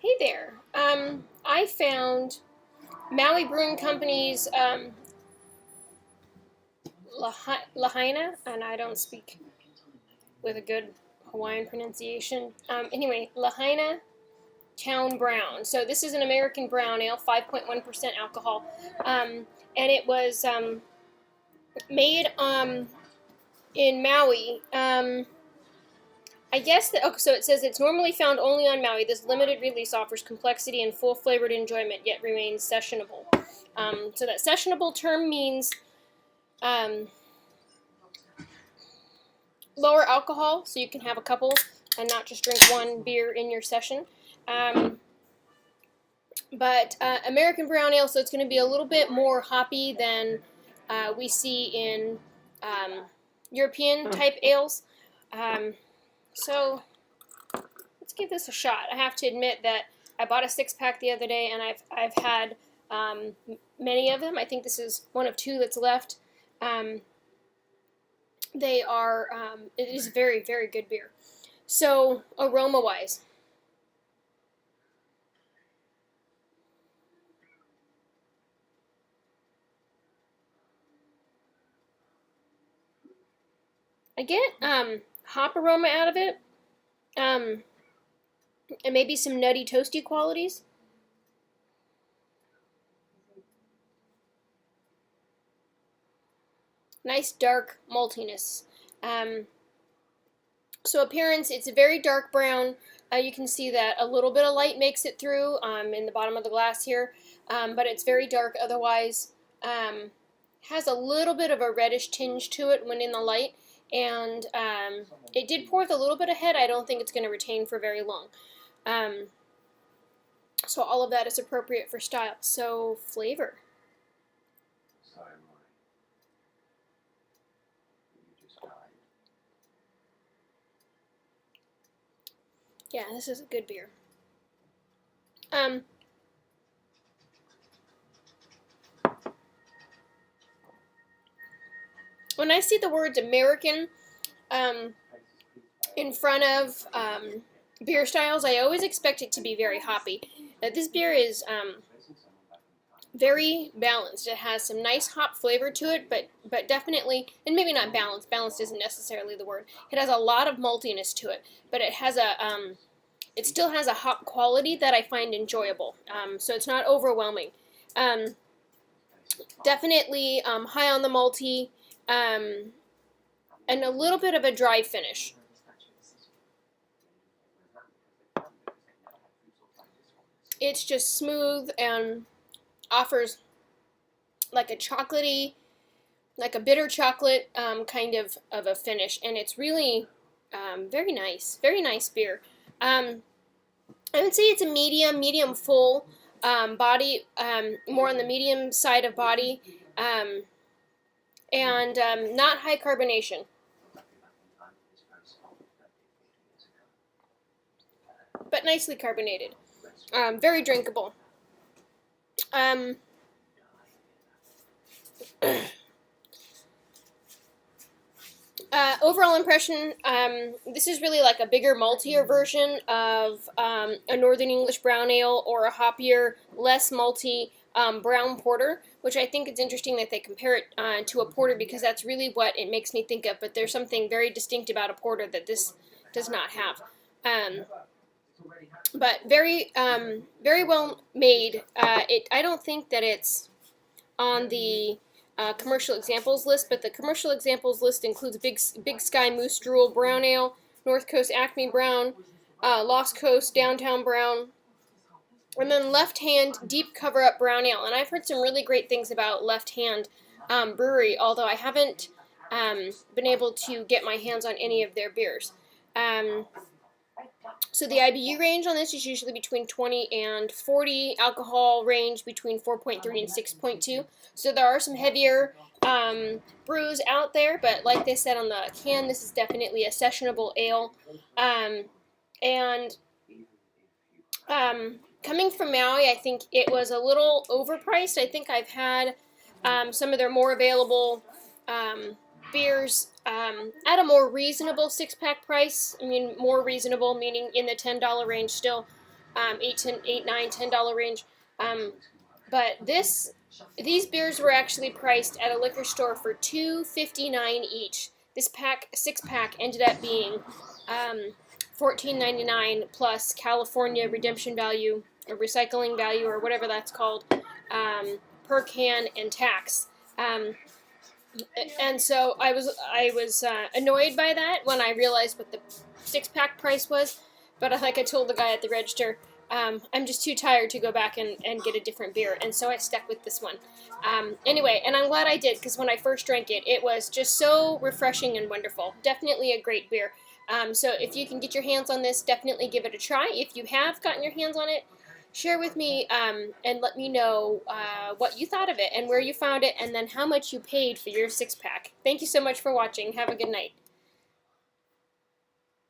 Hey there. I found Maui Brewing Company's Lahaina, and I don't speak with a good Hawaiian pronunciation. Anyway, Lahaina Town Brown. So this is an American brown ale, 5.1% alcohol, and it was made in Maui. I guess that, okay, so it says it's normally found only on Maui. This limited release offers complexity and full flavored enjoyment, yet remains sessionable. So that sessionable term means lower alcohol, so you can have a couple and not just drink one beer in your session. But American brown ale, so it's going to be a little bit more hoppy than we see in European type ales. So let's give this a shot. I have to admit that I bought a 6-pack the other day, and I've had many of them. I think this is one of 2 that's left. They are it is very, very good beer. So aroma wise, I get hop aroma out of it, and maybe some nutty toasty qualities. Nice dark maltiness. So appearance, it's a very dark brown. You can see that a little bit of light makes it through in the bottom of the glass here, but it's very dark otherwise. Has a little bit of a reddish tinge to it when in the light, and it did pour with a little bit of head. I don't think it's going to retain for very long. So all of that is appropriate for style. So flavor. Yeah, this is a good beer. When I see the words American in front of beer styles, I always expect it to be very hoppy. This beer is very balanced. It has some nice hop flavor to it, but definitely, and maybe not balanced. Balanced isn't necessarily the word. It has a lot of maltiness to it, but it has it still has a hop quality that I find enjoyable. So it's not overwhelming. Definitely high on the malty, and a little bit of a dry finish. It's just smooth and offers like a chocolatey, like a bitter chocolate kind of a finish, and it's really very nice beer. I would say it's a medium full body, more on the medium side of body, and not high carbonation. But nicely carbonated. Very drinkable. Overall impression, this is really like a bigger, maltier version of a Northern English brown ale or a hoppier, less malty brown porter, which I think it's interesting that they compare it to a porter because that's really what it makes me think of, but there's something very distinct about a porter that this does not have. But very, very well made. I don't think that it's on the commercial examples list, but the commercial examples list includes Big Sky Moose Drool Brown Ale, North Coast Acme Brown, Lost Coast Downtown Brown, and then Left Hand Deep Cover Up Brown Ale. And I've heard some really great things about Left Hand Brewery, although I haven't been able to get my hands on any of their beers. So the IBU range on this is usually between 20 and 40, alcohol range between 4.3 and 6.2. So there are some heavier brews out there, but like they said on the can, this is definitely a sessionable ale. Coming from Maui, I think it was a little overpriced. I think I've had some of their more available beers at a more reasonable 6-pack price. I mean, more reasonable meaning in the $10 range still. $8, $9, $10 range. But these beers were actually priced at a liquor store for $2.59 each. This pack, 6-pack, ended up being $14.99 plus California redemption value or recycling value or whatever that's called per can and tax. And so I was annoyed by that when I realized what the 6-pack price was. But like I told the guy at the register, I'm just too tired to go back and get a different beer, and so I stuck with this one. Anyway, and I'm glad I did, because when I first drank it, it was just so refreshing and wonderful. Definitely a great beer. So if you can get your hands on this, definitely give it a try. If you have gotten your hands on it, share with me and let me know what you thought of it and where you found it, and then how much you paid for your 6-pack. Thank you so much for watching. Have a good night.